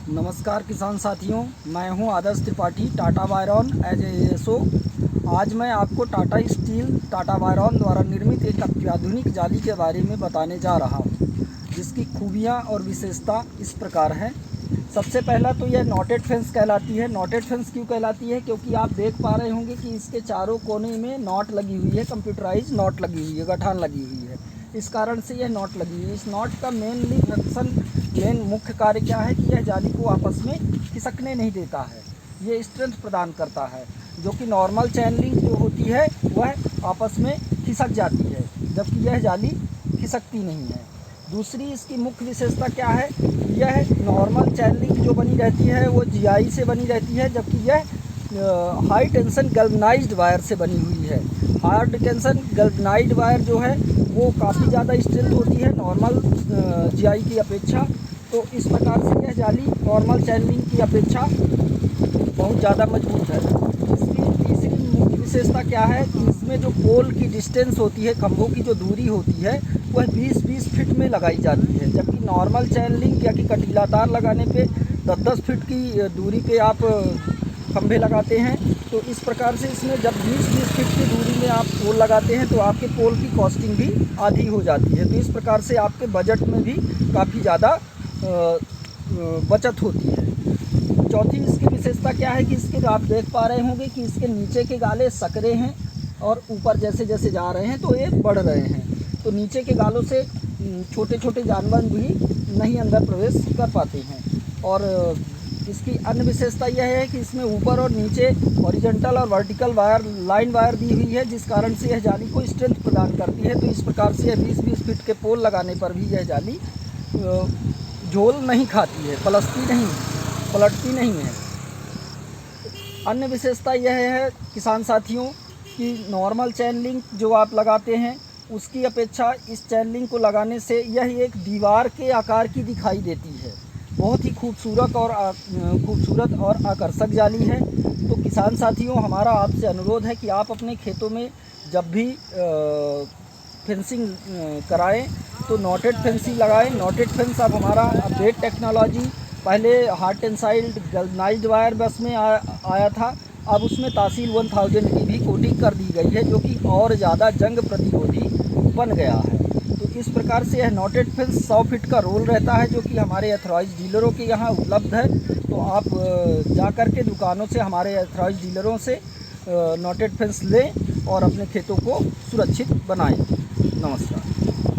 नमस्कार किसान साथियों, मैं हूं Adarsh Tripathi Tata Wiron as a ASO. आज मैं आपको टाटा स्टील टाटा वायरॉन द्वारा निर्मित एक अत्याधुनिक जाली के बारे में बताने जा रहा हूं, जिसकी खूबियां और विशेषता इस प्रकार हैं। सबसे पहला तो यह नॉटेड फेंस कहलाती है। नॉटेड फेंस क्यों कहलाती है? क्योंकि आप देख पा रहे होंगे कि इसके चारों कोने में नॉट लगी हुई है, कंप्यूटराइज नॉट लगी हुई है, गठान लगी हुई है। इस कारण से यह नॉट लगी हुई है। इस नॉट का मेन मुख्य कार्य क्या है कि यह जाली को आपस में खिसकने नहीं देता है। ये स्ट्रेंथ प्रदान करता है, जो कि नॉर्मल चैन लिंक जो होती है वह आपस में खिसक जाती है, जबकि यह जाली खिसकती नहीं है। दूसरी इसकी मुख्य विशेषता क्या है? यह नॉर्मल चैन लिंक जो बनी रहती है वो जीआई से बनी रहती है, जबकि यह हाई टेंशन गैल्वनाइज्ड वायर से बनी हुई है। हाई टेंशन गैल्वनाइज्ड वायर जो है वो काफ़ी ज़्यादा स्ट्रेंथ होती है नॉर्मल जीआई की अपेक्षा। तो इस प्रकार से यह जाली नॉर्मल चैन लिंक की अपेक्षा बहुत ज़्यादा मजबूत है। इसकी तीसरी मुख्य विशेषता क्या है कि इसमें जो पोल की डिस्टेंस होती है, खंभों की जो दूरी होती है, वह 20-20 फीट में लगाई जाती है, जबकि नॉर्मल चैन लिंक या कि कटीला तार लगाने पे 10-10 फीट की दूरी पे आप खंभे लगाते हैं। तो इस प्रकार से इसमें जब 20-20 फीट की दूरी में आप पोल लगाते हैं तो आपके पोल की कॉस्टिंग भी आधी हो जाती है। तो इस प्रकार से आपके बजट में भी काफ़ी ज़्यादा बचत होती है। चौथी इसकी विशेषता क्या है कि इसके आप देख पा रहे होंगे कि इसके नीचे के गाले सकरे हैं और ऊपर जैसे जैसे जा रहे हैं तो ये बढ़ रहे हैं। तो नीचे के गालों से छोटे छोटे जानवर भी नहीं अंदर प्रवेश कर पाते हैं। और इसकी अन्य विशेषता यह है कि इसमें ऊपर और नीचे हॉरिजॉन्टल और वर्टिकल लाइन वायर दी हुई है, जिस कारण से यह जाली को स्ट्रेंथ प्रदान करती है। तो इस प्रकार से यह 20-20 फीट के पोल लगाने पर भी यह जाली झोल नहीं खाती है, पलटती नहीं है। अन्य विशेषता यह है किसान साथियों कि नॉर्मल चैन लिंक जो आप लगाते हैं उसकी अपेक्षा इस चैन लिंक को लगाने से यह एक दीवार के आकार की दिखाई देती है। बहुत ही खूबसूरत और आकर्षक जाली है। तो किसान साथियों, हमारा आपसे अनुरोध है कि आप अपने खेतों में जब भी फेंसिंग कराएं तो नॉटेड फेंस ही लगाएं। नॉटेड फेंस अब हमारा अपडेट टेक्नोलॉजी, पहले हार्ड टेंसाइल्ड गैल्वनाइज्ड वायर बस में आया था, अब उसमें तासील 1000 की भी कोटिंग कर दी गई है, जो कि और ज़्यादा जंग प्रतिरोधी बन गया है। तो इस प्रकार से यह नॉटेड फेंस 100 फीट का रोल रहता है, जो कि हमारे एथराइज डीलरों के यहाँ उपलब्ध है। तो आप जा कर के दुकानों से, हमारे एथराइज डीलरों से नॉटेड फेंस लें और अपने खेतों को सुरक्षित बनाएं। नमस्कार।